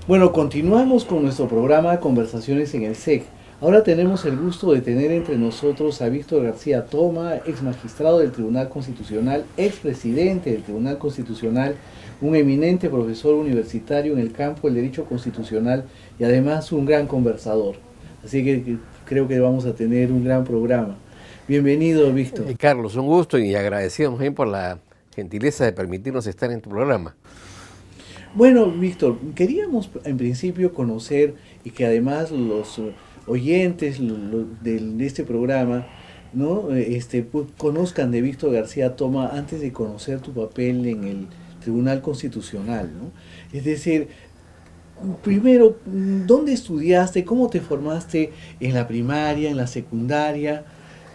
Bueno, continuamos con nuestro programa Conversaciones en el SEC. Ahora tenemos el gusto de tener entre nosotros a Víctor García Toma, ex magistrado del Tribunal Constitucional, ex presidente del Tribunal Constitucional, un eminente profesor universitario en el campo del derecho constitucional y además un gran conversador. Así que creo que vamos a tener un gran programa. Bienvenido, Víctor. Carlos, un gusto y agradecido más bien por la gentileza de permitirnos estar en tu programa. Bueno, Víctor, queríamos en principio conocer y que además los oyentes de este programa, ¿no? Pues, conozcan de Víctor García Toma antes de conocer tu papel en el Tribunal Constitucional, ¿no? Es decir, primero, ¿dónde estudiaste? ¿Cómo te formaste en la primaria, en la secundaria?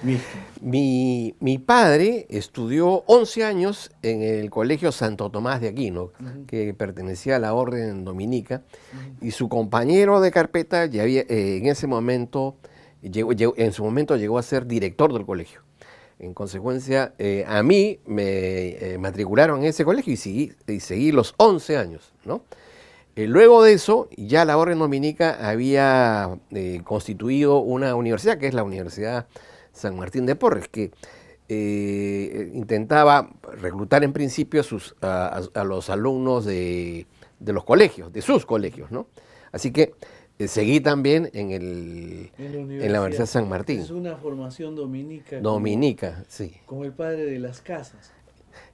Víctor. Mi padre estudió 11 años en el Colegio Santo Tomás de Aquino, que pertenecía a la Orden Dominica, y su compañero de carpeta ya había, en ese momento, llegó a ser director del colegio. En consecuencia, a mí me matricularon en ese colegio y seguí los 11 años, ¿no? Luego de eso, ya la Orden Dominica había constituido una universidad, que es la Universidad San Martín de Porres, que intentaba reclutar en principio a los alumnos de los colegios, de sus colegios, ¿no? Así que seguí también en la Universidad San Martín. Es una formación dominica. Dominica, sí. Como el padre de las casas.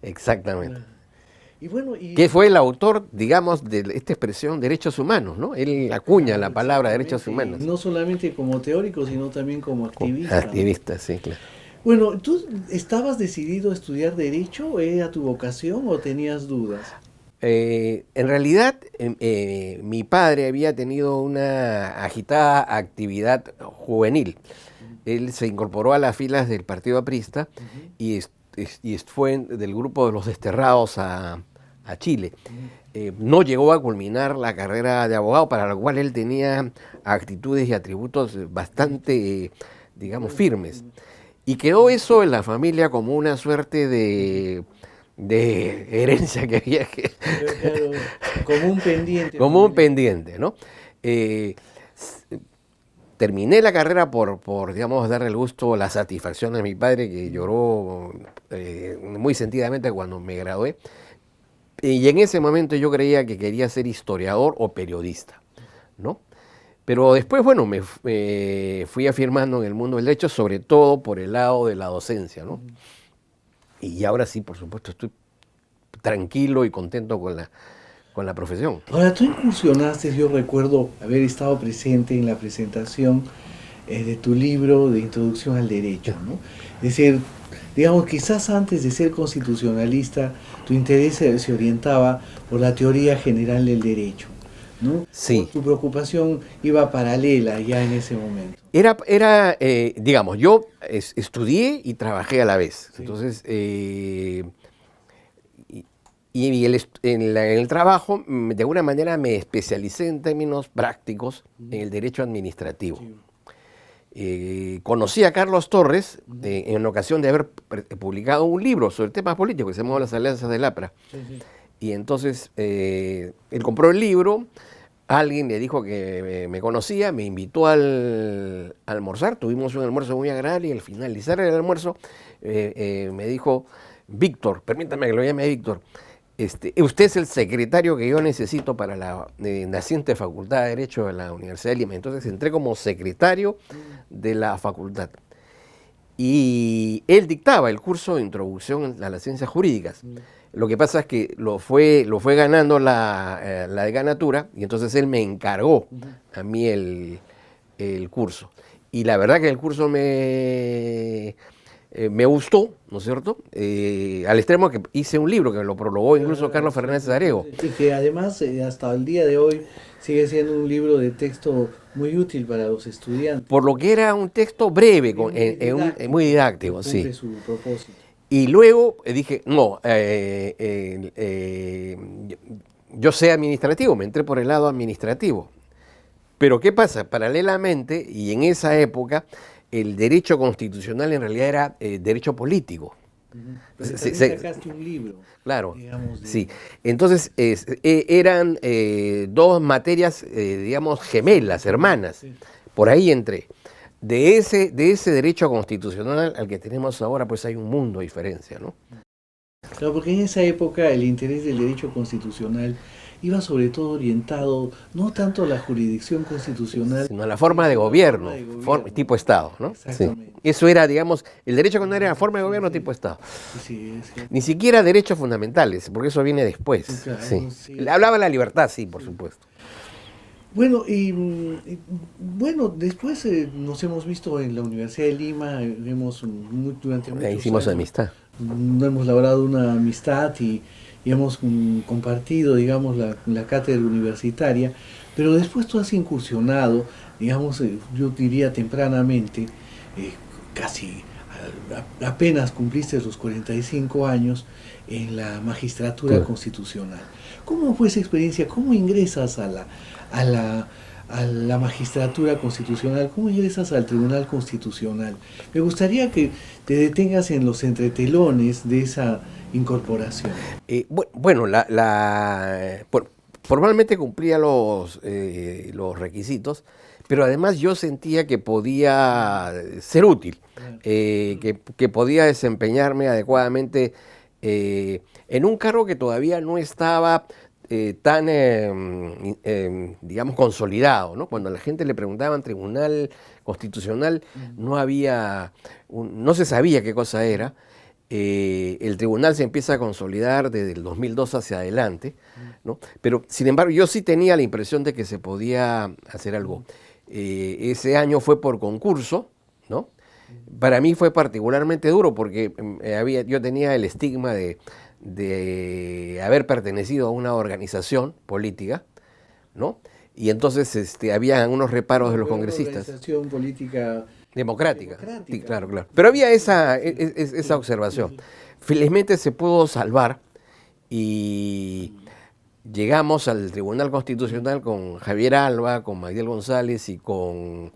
Exactamente. Y bueno, que fue el autor, digamos, de esta expresión derechos humanos, ¿no? Él acuña la palabra derechos humanos. No solamente como teórico, sino también como activista. Activista, ¿no? Sí, claro. Bueno, ¿tú estabas decidido a estudiar Derecho? ¿Era tu vocación o tenías dudas? En realidad, mi padre había tenido una agitada actividad juvenil. Él se incorporó a las filas del Partido Aprista y fue del grupo de los desterrados a Chile. No llegó a culminar la carrera de abogado, para la cual él tenía actitudes y atributos bastante, digamos, firmes. Y quedó eso en la familia como una suerte de herencia que había que... Claro, como un pendiente. Como un pendiente, ¿no? Terminé la carrera por, digamos, darle el gusto, la satisfacción a mi padre, que lloró muy sentidamente cuando me gradué. Y en ese momento yo creía que quería ser historiador o periodista, ¿no? Pero después, bueno, me fui afirmando en el mundo del derecho, sobre todo por el lado de la docencia, ¿no? Y ahora sí, por supuesto, estoy tranquilo y contento con la profesión. Ahora, tú incursionaste, yo recuerdo haber estado presente en la presentación de tu libro de Introducción al Derecho, ¿no? Es decir, digamos, quizás antes de ser constitucionalista, tu interés se orientaba por la teoría general del derecho, ¿no? Sí. Tu preocupación iba paralela ya en ese momento. Digamos, yo estudié y trabajé a la vez. Sí. Entonces, en el trabajo, de alguna manera me especialicé en términos prácticos en el derecho administrativo. Sí. Conocí a Carlos Torres en ocasión de haber publicado un libro sobre temas políticos que se llamaba Las Alianzas del APRA. Sí, sí. Y entonces él compró el libro, alguien le dijo que me conocía, me invitó a almorzar, tuvimos un almuerzo muy agradable y al finalizar el almuerzo me dijo: Víctor, permítame que lo llame Víctor, usted es el secretario que yo necesito para la naciente Facultad de Derecho de la Universidad de Lima. Entonces entré como secretario de la facultad. Y él dictaba el curso de Introducción a las Ciencias Jurídicas. Lo que pasa es que lo fue ganando la decanatura, y entonces él me encargó a mí el curso. Y la verdad que el curso me gustó, ¿no es cierto? Al extremo que hice un libro que lo prologó incluso Carlos Fernández Arego. Y que además hasta el día de hoy sigue siendo un libro de texto muy útil para los estudiantes. Por lo que era un texto breve, muy didáctico, sí. Su propósito. Y luego dije, no, yo sé administrativo, me entré por el lado administrativo. Pero ¿qué pasa? Paralelamente, y en esa época, el derecho constitucional en realidad era derecho político. Pero Sí, también sacaste un libro, claro, digamos, sí. Entonces eran dos materias, digamos, gemelas, hermanas. sí. Por ahí entré. De ese derecho constitucional al que tenemos ahora, pues hay un mundo de diferencia, ¿no? Claro, porque en esa época el interés del derecho constitucional iba sobre todo orientado no tanto a la jurisdicción constitucional, Sino a la forma de sino a la forma gobierno, de gobierno, tipo ¿no? Estado, ¿no? Sí. Exactamente. Eso era, digamos, el derecho constitucional era la forma de Sí, gobierno sí, tipo Estado. sí, sí, es cierto. Ni siquiera derechos fundamentales, porque eso viene después. Sí. Claro, sí, Le hablaba de la libertad, sí, por sí. supuesto. Bueno, bueno, después nos hemos visto en la Universidad de Lima, durante Ahí muchos hicimos años, amistad. hemos labrado una amistad y hemos compartido, digamos, la cátedra universitaria, pero después tú has incursionado, digamos, yo diría tempranamente, eh, casi apenas cumpliste los 45 años en la magistratura Claro. constitucional. ¿Cómo fue esa experiencia? ¿Cómo ingresas a la, a la magistratura constitucional? ¿Cómo ingresas al Tribunal Constitucional? Me gustaría que te detengas en los entretelones de esa incorporación. Bueno, formalmente cumplía los requisitos, pero además yo sentía que podía ser útil, Claro. que podía desempeñarme adecuadamente en un cargo que todavía no estaba tan, digamos, consolidado, ¿no? Cuando a la gente le preguntaban Tribunal Constitucional, no se sabía qué cosa era. El tribunal se empieza a consolidar desde el 2002 hacia adelante, ¿no? Pero sin embargo yo sí tenía la impresión de que se podía hacer algo. Ese año fue por concurso, ¿no? Para mí fue particularmente duro porque yo tenía el estigma de haber pertenecido a una organización política, ¿no? Y entonces había unos reparos de los Fue una congresistas. organización política Democrática, sí, democrática, claro, ¿no? claro. Pero había Sí, esa sí, observación. sí. Felizmente se pudo salvar y llegamos al Tribunal Constitucional con Javier Alba, con Magdiel González y con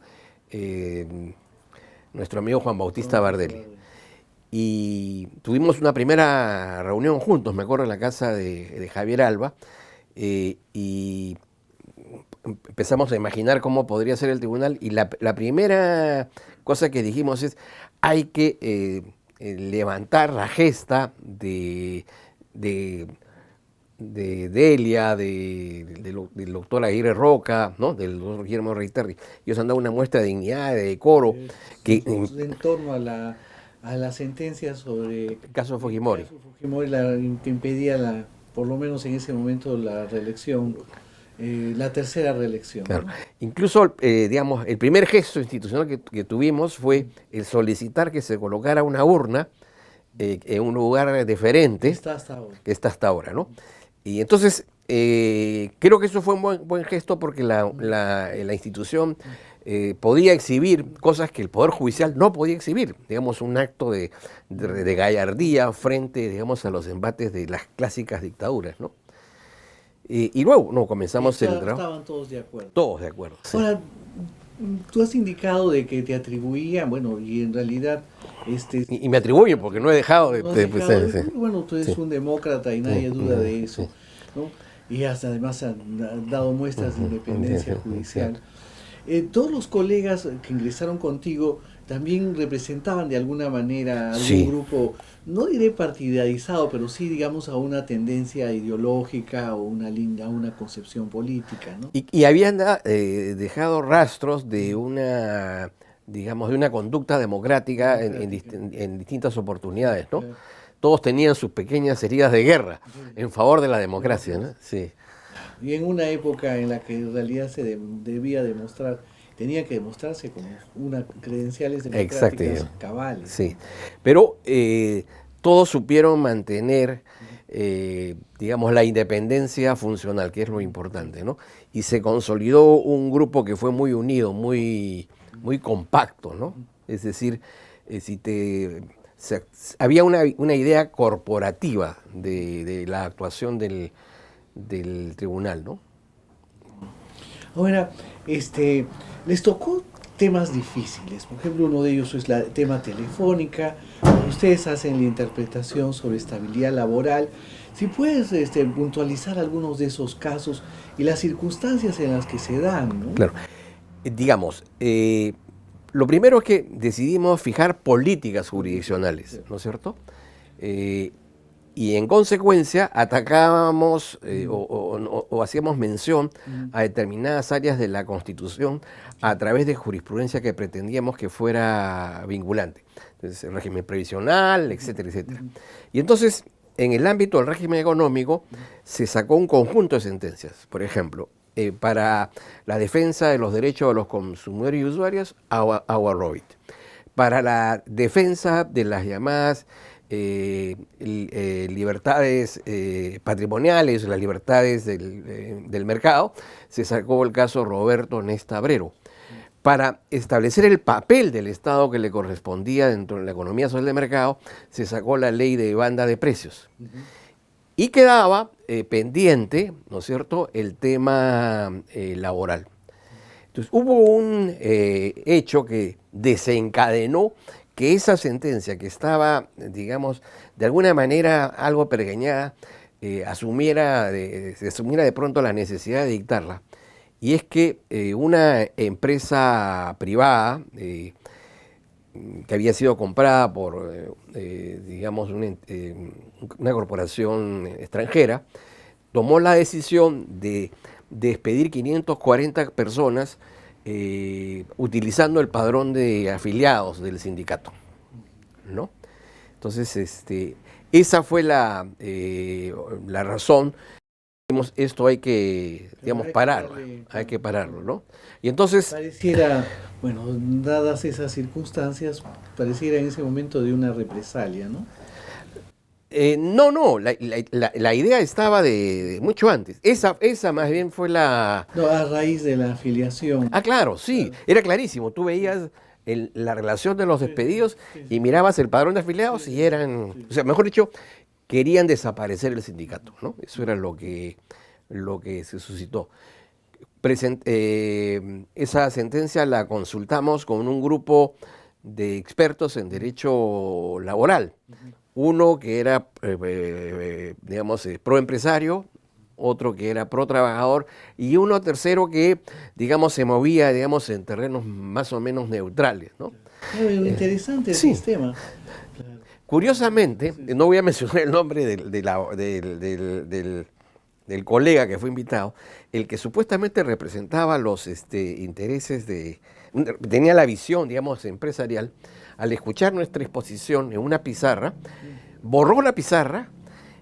nuestro amigo Juan Bautista Bardelli. Y tuvimos una primera reunión juntos, me acuerdo, en la casa de Javier Alba, y empezamos a imaginar cómo podría ser el tribunal y la primera cosa que dijimos es hay que levantar la gesta de Delia, del doctor Aguirre Roca, ¿no? Del doctor Guillermo Reiterri. Ellos han dado una muestra de dignidad, de decoro, que En torno a la sentencia sobre el caso el Fujimori. caso Fujimori, que impedía, por lo menos en ese momento, la reelección, la tercera reelección, Claro. ¿no? Incluso, digamos, el primer gesto institucional que tuvimos fue el solicitar que se colocara una urna en un lugar diferente Está hasta ahora. que está hasta ahora, ¿no? Y entonces, creo que eso fue un buen gesto porque la institución podía exhibir cosas que el Poder Judicial no podía exhibir, digamos, un acto de gallardía frente, digamos, a los embates de las clásicas dictaduras, ¿no? Y luego, no, comenzamos el trabajo. Estaban todos de acuerdo. Todos de acuerdo, sí. Ahora, tú has indicado de que te atribuían, bueno, y en realidad, Y me atribuyo porque no he dejado no has pues, dejado sí, bueno, tú eres sí, un demócrata y nadie duda de eso, sí, ¿no? Y además han dado muestras de independencia sí, judicial. Todos los colegas que ingresaron contigo también representaban de alguna manera algún sí. grupo, no diré partidarizado, pero sí, digamos, a una tendencia ideológica o una línea, una concepción política, ¿no? Y habían dejado rastros de una, digamos, de una conducta democrática en distintas oportunidades, ¿no? Claro. Todos tenían sus pequeñas heridas de guerra en favor de la democracia, ¿no? Sí. Y en una época en la que en realidad debía demostrar, tenía que demostrarse como una credenciales democráticas Exacto. cabales. Sí. Pero todos supieron mantener, digamos, la independencia funcional, que es lo importante, ¿no? Y se consolidó un grupo que fue muy unido, muy compacto, ¿no? Es decir, había una idea corporativa de la actuación del tribunal, ¿no? Ahora, les tocó temas difíciles. Por ejemplo, uno de ellos es el tema telefónica. Ustedes hacen la interpretación sobre estabilidad laboral. Si puedes puntualizar algunos de esos casos y las circunstancias en las que se dan, ¿no? Claro. Digamos, lo primero es que decidimos fijar políticas jurisdiccionales, ¿no es cierto? Y en consecuencia atacábamos o hacíamos mención a determinadas áreas de la Constitución a través de jurisprudencia que pretendíamos que fuera vinculante. Entonces, el régimen previsional, etcétera, etcétera. Y entonces, en el ámbito del régimen económico, se sacó un conjunto de sentencias. Por ejemplo, para la defensa de los derechos de los consumidores y usuarios, agua Robit. Para la defensa de las llamadas libertades patrimoniales, las libertades del mercado, se sacó el caso Roberto Nesta Abrero. Para establecer el papel del Estado que le correspondía dentro de la economía social de mercado, se sacó la ley de banda de precios. Y quedaba pendiente, ¿no es cierto?, el tema laboral. Entonces, hubo un hecho que desencadenó que esa sentencia que estaba, digamos, de alguna manera algo pergeñada, asumiera de pronto la necesidad de dictarla. Y es que una empresa privada que había sido comprada por, digamos, una corporación extranjera, tomó la decisión de despedir 540 personas utilizando el padrón de afiliados del sindicato, ¿no? Entonces, esa fue la razón. Esto hay que, digamos, pararlo, hay que pararlo, ¿no? Y entonces... Pareciera, bueno, dadas esas circunstancias, pareciera en ese momento de una represalia, ¿no? No, la idea estaba de mucho antes. Esa más bien fue la... No, a raíz de la afiliación. Ah, claro, sí, Claro. era clarísimo. Tú veías la relación de los despedidos y mirabas el padrón de afiliados y eran... O sea, mejor dicho, querían desaparecer el sindicato, ¿no? Eso era lo que se suscitó. Esa sentencia la consultamos con un grupo de expertos en derecho laboral. Uno que era, digamos, pro empresario, otro que era pro trabajador y uno tercero que, digamos, se movía, digamos, en terrenos más o menos neutrales, ¿no? Interesante el Sí. sistema. Claro. Curiosamente, no voy a mencionar el nombre del colega que fue invitado, el que supuestamente representaba los intereses tenía la visión, digamos, empresarial, al escuchar nuestra exposición en una pizarra, borró la pizarra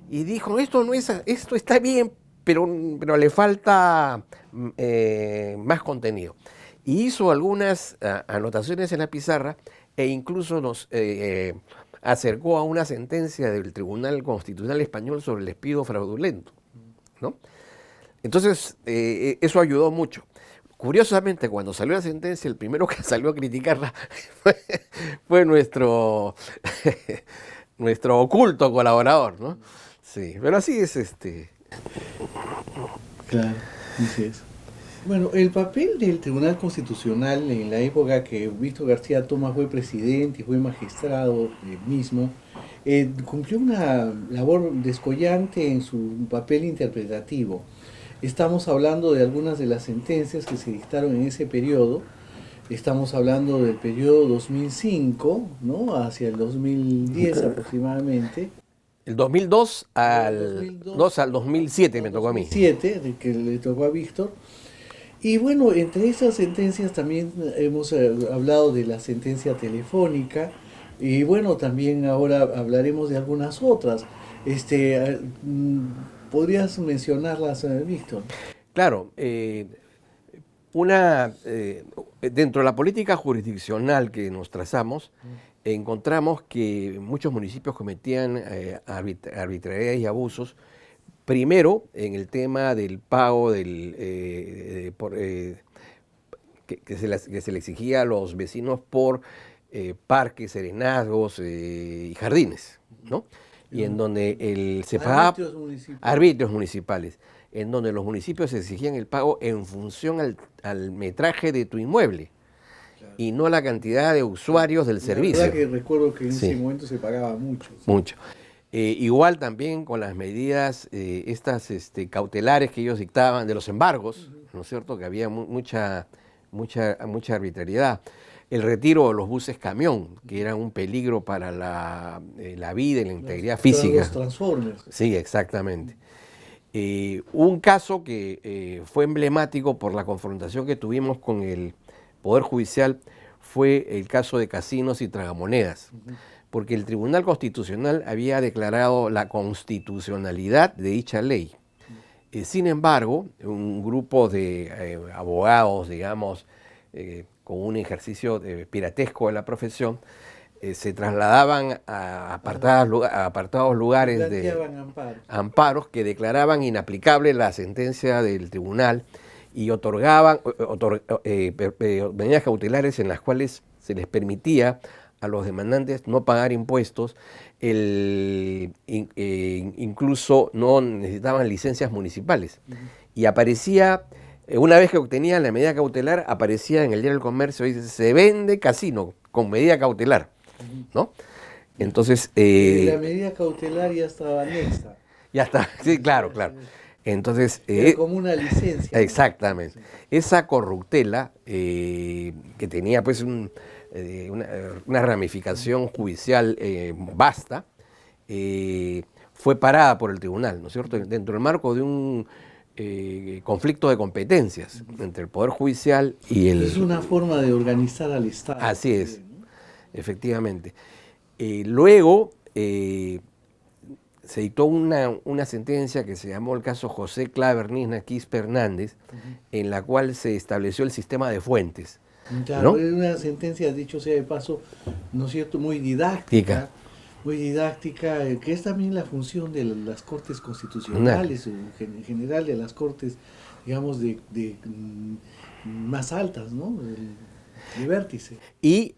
y dijo, esto está bien, pero le falta más contenido. Y hizo algunas anotaciones en la pizarra e incluso nos acercó a una sentencia del Tribunal Constitucional Español sobre el despido fraudulento, ¿no? Entonces, eso ayudó mucho. Curiosamente, cuando salió la sentencia, el primero que salió a criticarla fue nuestro oculto colaborador, ¿no? Sí, pero así es Claro, así es. Bueno, el papel del Tribunal Constitucional en la época que Víctor García Toma fue presidente y fue magistrado mismo, cumplió una labor descollante en su papel interpretativo. Estamos hablando de algunas de las sentencias que se dictaron en ese periodo. Estamos hablando del periodo 2005, ¿no? Hacia el 2010 aproximadamente. el 2002 al 2007 me tocó a mí. 2007, de que le tocó a Víctor. Y bueno, entre esas sentencias también hemos hablado de la sentencia telefónica y bueno, también ahora hablaremos de algunas otras. ¿Podrías mencionarlas, Víctor? Claro, dentro de la política jurisdiccional que nos trazamos, encontramos que muchos municipios cometían arbitrariedades y abusos. Primero, en el tema del pago que se le exigía a los vecinos por parques, serenazgos y jardines, ¿no? Y en donde se pagaba arbitrios municipales, en donde los municipios exigían el pago en función al metraje de tu inmueble. y no la cantidad de usuarios del servicio. La verdad que recuerdo que en Sí. ese momento se pagaba mucho. ¿Sí? Mucho. Igual también con las medidas estas cautelares que ellos dictaban de los embargos, ¿no es cierto? Que había mucha arbitrariedad. El retiro de los buses camión, que eran un peligro para la vida y la integridad física. Los Transformers. Sí, exactamente. Un caso que fue emblemático por la confrontación que tuvimos con el Poder Judicial fue el caso de Casinos y Tragamonedas, porque el Tribunal Constitucional había declarado la constitucionalidad de dicha ley. Sin embargo, un grupo de abogados, digamos, con un ejercicio piratesco de la profesión, se trasladaban a apartados lugares de amparos que declaraban inaplicable la sentencia del tribunal y otorgaban medidas cautelares en las cuales se les permitía a los demandantes no pagar impuestos, incluso no necesitaban licencias municipales. Y aparecía, una vez que obtenían la medida cautelar, aparecía en el Diario del Comercio, dice, se vende casino con medida cautelar, ¿no? Entonces... la medida cautelar ya estaba anexa. Ya está, sí, claro. Entonces... como una licencia. Exactamente. ¿No? Esa corruptela, que tenía pues una ramificación judicial vasta, fue parada por el tribunal, ¿no es cierto? Dentro del marco de un conflicto de competencias entre el Poder Judicial y el... Es una forma de organizar al Estado. Así es, ¿no? Efectivamente. Luego se dictó una sentencia que se llamó el caso José Claver Quispe Hernández, en la cual se estableció el sistema de fuentes. Claro, ¿no? Es una sentencia, dicho sea de paso, ¿no es cierto?, muy didáctica, que es también la función de las Cortes Constitucionales, en general de las Cortes, digamos, de más altas, ¿no?, de vértice. Y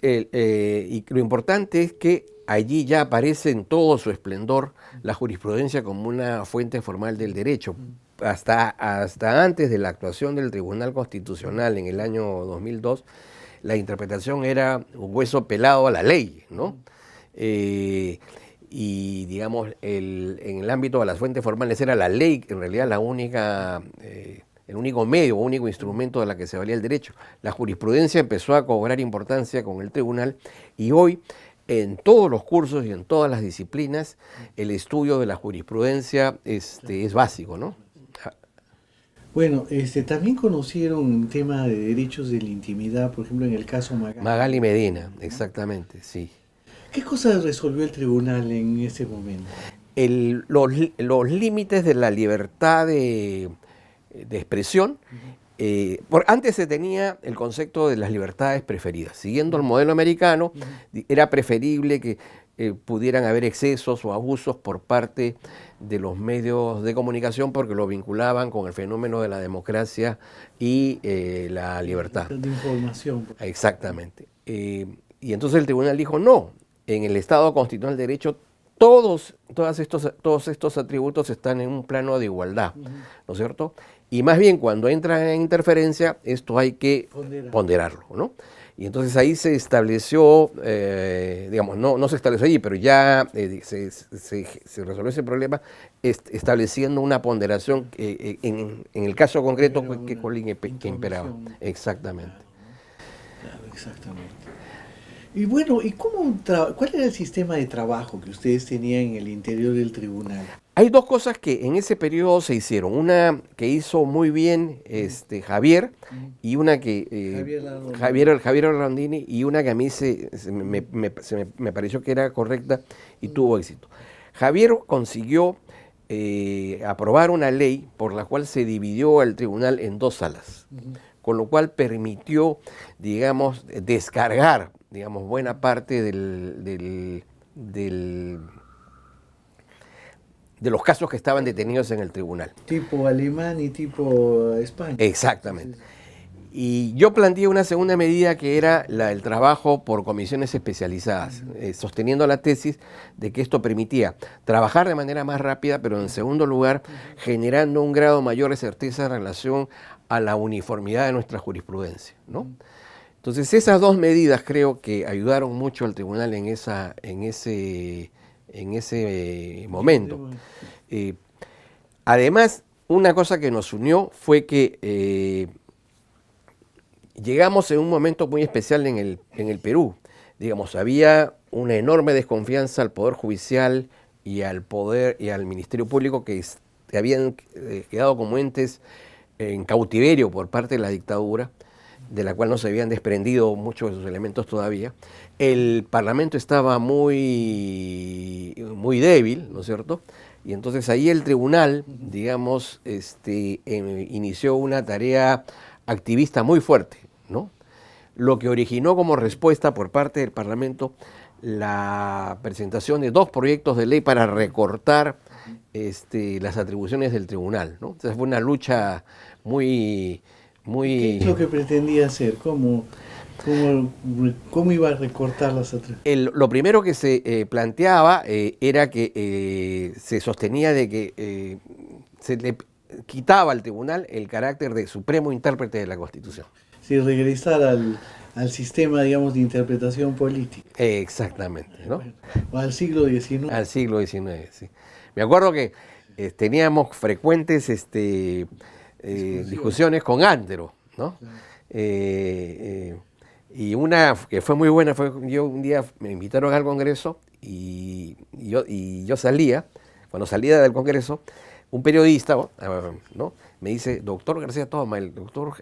lo importante es que allí ya aparece en todo su esplendor la jurisprudencia como una fuente formal del derecho. Hasta antes de la actuación del Tribunal Constitucional en el año 2002, la interpretación era un hueso pelado a la ley, ¿no? Y digamos, en el ámbito de las fuentes formales era la ley, en realidad el único medio, único instrumento de la que se valía el derecho. La jurisprudencia empezó a cobrar importancia con el tribunal y hoy, en todos los cursos y en todas las disciplinas, el estudio de la jurisprudencia es básico, ¿no? Bueno, también conocieron un tema de derechos de la intimidad, por ejemplo, en el caso Magali Medina, exactamente, sí. ¿Qué cosas resolvió el tribunal en ese momento? Los límites de la libertad de expresión. Antes se tenía el concepto de las libertades preferidas. Siguiendo el modelo americano, era preferible que pudieran haber excesos o abusos por parte de los medios de comunicación porque lo vinculaban con el fenómeno de la democracia y la libertad. De información. Exactamente. Y entonces el tribunal dijo, no, en el Estado constitucional de derecho todos estos atributos están en un plano de igualdad, ¿no es cierto? Y más bien cuando entra en interferencia, esto hay que ponderarlo, ¿no? Y entonces ahí se estableció, digamos, no se estableció allí, pero ya se resolvió ese problema estableciendo una ponderación en el caso concreto que imperaba. Exactamente. Claro, exactamente. Y bueno, ¿y cuál era el sistema de trabajo que ustedes tenían en el interior del tribunal? Hay dos cosas que en ese periodo se hicieron. Una que hizo muy bien Javier y una que Javier Orlandini y una que a mí me pareció que era correcta y tuvo éxito. Javier consiguió aprobar una ley por la cual se dividió el tribunal en dos salas, con lo cual permitió, digamos, descargar, digamos, buena parte de los casos que estaban detenidos en el tribunal. Tipo alemán y tipo España. Exactamente. Y yo planteé una segunda medida que era el trabajo por comisiones especializadas, sosteniendo la tesis de que esto permitía trabajar de manera más rápida, pero en segundo lugar, generando un grado mayor de certeza en relación a la uniformidad de nuestra jurisprudencia, ¿no? Entonces esas dos medidas creo que ayudaron mucho al tribunal en ese momento. Además, una cosa que nos unió fue que llegamos en un momento muy especial en el Perú. Digamos, había una enorme desconfianza al Poder Judicial y al Ministerio Público que habían quedado como entes en cautiverio por parte de la dictadura, de la cual no se habían desprendido muchos de sus elementos todavía. El Parlamento estaba muy débil, ¿no es cierto? Y entonces ahí el tribunal, digamos, inició una tarea activista muy fuerte, ¿no? Lo que originó como respuesta por parte del Parlamento la presentación de 2 proyectos de ley para recortar las atribuciones del tribunal, ¿no? Entonces fue una lucha muy... ¿Qué es lo que pretendía hacer? ¿Cómo iba a recortar las atribuciones? Lo primero que se planteaba era que se sostenía de que se le quitaba al tribunal el carácter de supremo intérprete de la Constitución. Si regresar al sistema, digamos, de interpretación política. Exactamente, ¿no? Bueno, o al siglo XIX. Al siglo XIX, sí. Me acuerdo que teníamos frecuentes discusiones con Antero, ¿no? Claro. Y una que fue muy buena fue yo un día me invitaron al Congreso y yo salía, cuando salía del Congreso, un periodista, ¿no? Me dice, doctor García Toma, el doctor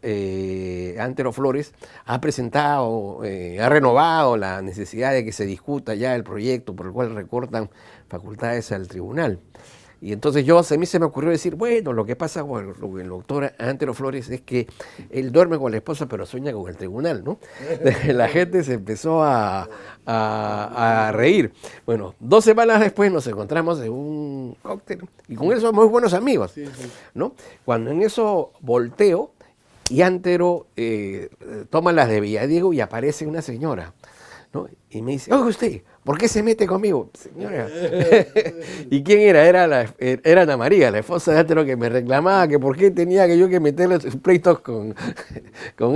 Antero Flores ha presentado, ha renovado la necesidad de que se discuta ya el proyecto por el cual recortan facultades al tribunal. Y entonces a mí se me ocurrió decir, bueno, lo que pasa con el doctor Antero Flores es que él duerme con la esposa pero sueña con el tribunal, ¿no? La gente se empezó a reír. Bueno, 2 semanas después nos encontramos en un cóctel y con él somos muy buenos amigos, ¿no? Cuando en eso volteo y Antero toma las de Villadiego y aparece una señora, ¿no? Y me dice, oiga usted, ¿por qué se mete conmigo? Señora. ¿Y quién era? Era Ana María, la esposa de Antero, que me reclamaba que por qué tenía yo que meterle sus pleitos con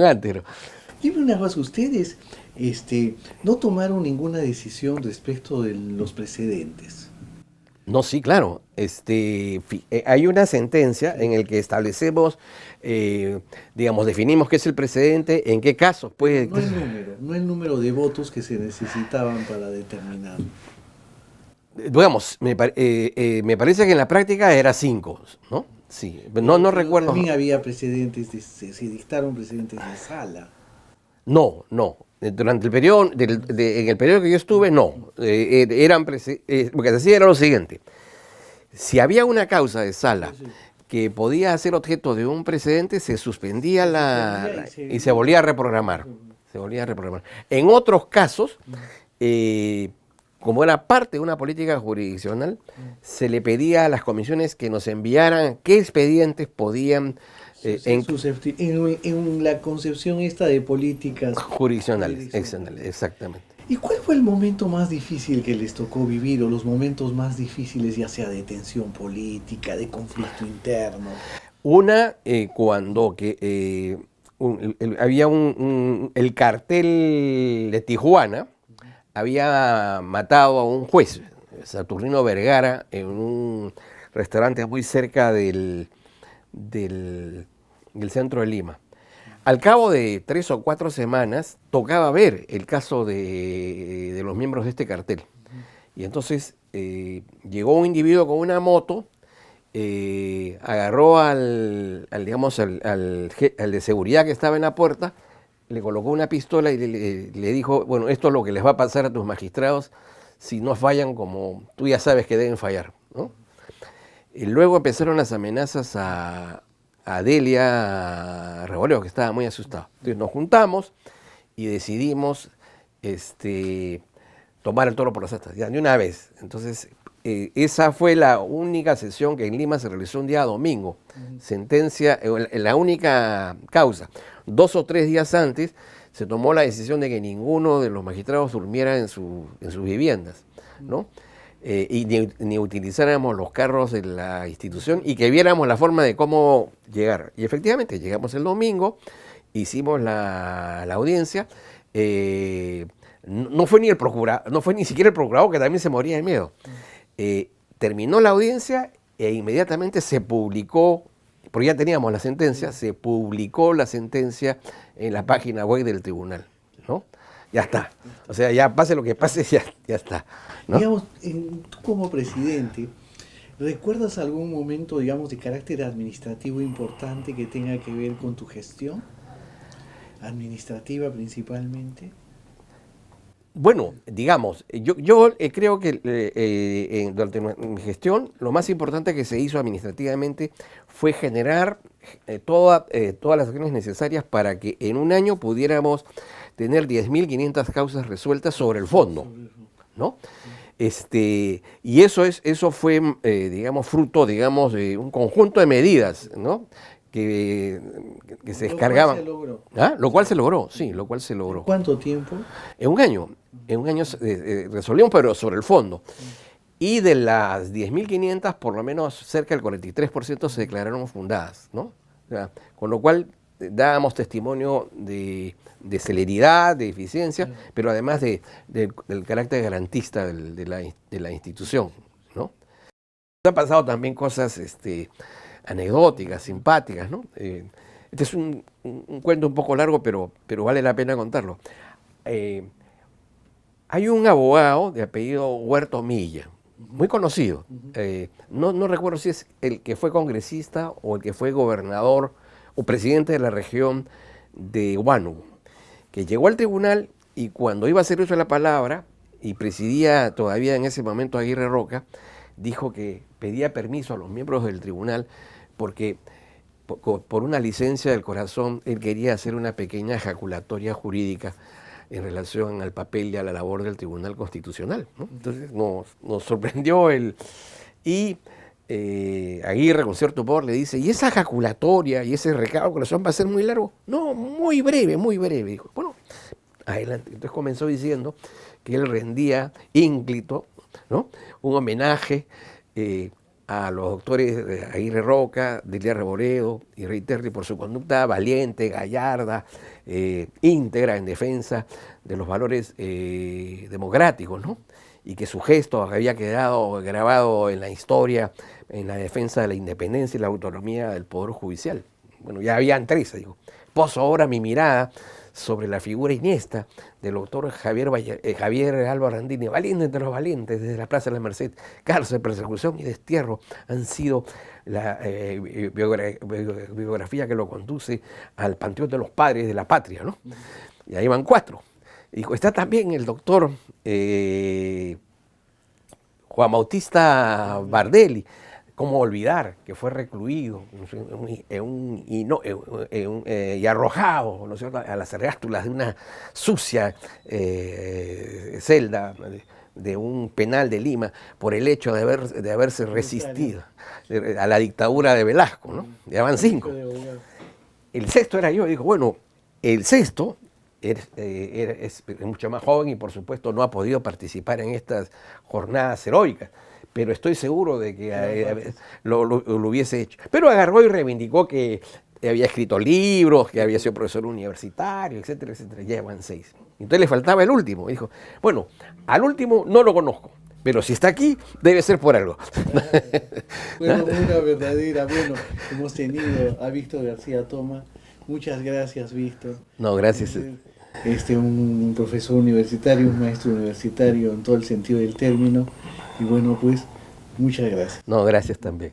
Antero. Dime una cosa, ustedes no tomaron ninguna decisión respecto de los precedentes. No, sí, claro. Hay una sentencia en la que establecemos, digamos, definimos qué es el precedente, en qué casos puede... No el número de votos que se necesitaban para determinar. Digamos, me parece que en la práctica era 5, ¿no? Sí, no recuerdo. También había precedentes, se dictaron precedentes de sala. No. Durante el periodo, en el periodo que yo estuve, no. Lo que se hacía era lo siguiente. Si había una causa de sala que podía ser objeto de un precedente, se suspendía y se volvía a reprogramar. En otros casos, como era parte de una política jurisdiccional, se le pedía a las comisiones que nos enviaran qué expedientes podían... en la concepción esta de políticas jurisdiccionales, exactamente. ¿Y cuál fue el momento más difícil que les tocó vivir, o los momentos más difíciles, ya sea de tensión política, de conflicto interno? Una, cuando había el cartel de Tijuana, había matado a un juez, Saturnino Vergara, en un restaurante muy cerca del centro de Lima. Al cabo de 3 o 4 semanas, tocaba ver el caso de los miembros de este cartel. Y entonces llegó un individuo con una moto, agarró al de seguridad que estaba en la puerta, le colocó una pistola y le dijo, bueno, esto es lo que les va a pasar a tus magistrados si no fallan como tú ya sabes que deben fallar, ¿no? Y luego empezaron las amenazas a Delia Reboleo, que estaba muy asustado. Entonces nos juntamos y decidimos tomar el toro por las astas, ya de una vez. Entonces esa fue la única sesión que en Lima se realizó un día domingo. Sentencia, la única causa. 2 o 3 días antes se tomó la decisión de que ninguno de los magistrados durmiera en sus viviendas, ¿no? Y ni utilizáramos los carros de la institución y que viéramos la forma de cómo llegar. Y efectivamente llegamos el domingo hicimos la audiencia. No fue ni siquiera el procurador, que también se moría de miedo. Terminó la audiencia e inmediatamente se publicó, porque ya teníamos la sentencia, se publicó la sentencia en la página web del tribunal, ¿no? Ya está. O sea, ya pase lo que pase, ya está, ¿no? Digamos, tú como presidente, ¿recuerdas algún momento, digamos, de carácter administrativo importante que tenga que ver con tu gestión? Administrativa principalmente. Bueno, digamos, yo creo que durante mi gestión lo más importante que se hizo administrativamente fue generar todas las acciones necesarias para que en un año pudiéramos tener 10.500 causas resueltas sobre el fondo, ¿no? Y eso fue, digamos, fruto, digamos, de un conjunto de medidas, ¿no? Que se descargaban. Lo cual se logró, sí, lo cual se logró. ¿Cuánto tiempo? En un año resolvimos, pero sobre el fondo. Y de las 10.500, por lo menos cerca del 43% se declararon fundadas, ¿no? O sea, con lo cual dábamos testimonio de celeridad, de eficiencia, pero además del carácter garantista de la institución, ¿no? Han pasado también cosas anecdóticas, simpáticas, ¿no? Este es un cuento un poco largo, pero vale la pena contarlo. Hay un abogado de apellido Huerto Milla, muy conocido. No recuerdo si es el que fue congresista o el que fue gobernador o presidente de la región de Huánuco, que llegó al tribunal y cuando iba a hacer uso de la palabra, y presidía todavía en ese momento Aguirre Roca, dijo que pedía permiso a los miembros del tribunal porque por una licencia del corazón él quería hacer una pequeña ejaculatoria jurídica en relación al papel y a la labor del Tribunal Constitucional, ¿no? Entonces nos sorprendió y Aguirre, con cierto humor, le dice, ¿y esa ejaculatoria y ese recado del corazón va a ser muy largo? No, muy breve, dijo. Bueno, adelante. Entonces comenzó diciendo que él rendía ínclito, ¿no?, un homenaje a los doctores Aguirre Roca, Delia Reboredo y Rey Terry por su conducta valiente, gallarda, íntegra en defensa de los valores democráticos, ¿no? Y que su gesto había quedado grabado en la historia en la defensa de la independencia y la autonomía del Poder Judicial. Bueno, ya habían tres, digo. Poso ahora mi mirada sobre la figura iniesta del doctor Javier Alba Randini, valiente entre los valientes, desde la Plaza de la Merced, cárcel, persecución y destierro han sido la biografía que lo conduce al panteón de los padres de la patria, ¿no? Y ahí van cuatro. Dijo, está también el doctor Juan Bautista Bardelli. ¿Cómo olvidar que fue recluido y arrojado, ¿no es cierto?, a las ergástulas de una sucia celda de un penal de Lima por el hecho de haberse resistido a la dictadura de Velasco, ¿no? Ya van 5. El sexto era yo. Digo, bueno, el sexto es mucho más joven y por supuesto no ha podido participar en estas jornadas heroicas, pero estoy seguro de que lo hubiese hecho. Pero agarró y reivindicó que había escrito libros, que había sido profesor universitario, etcétera, etcétera. Ya van 6. Entonces le faltaba el último. Dijo, bueno, al último no lo conozco, pero si está aquí, debe ser por algo. Bueno, una verdadera, hemos tenido a Víctor García Toma. Muchas gracias, Víctor. No, gracias. Un profesor universitario, un maestro universitario en todo el sentido del término. Y bueno, pues, muchas gracias. No, gracias también.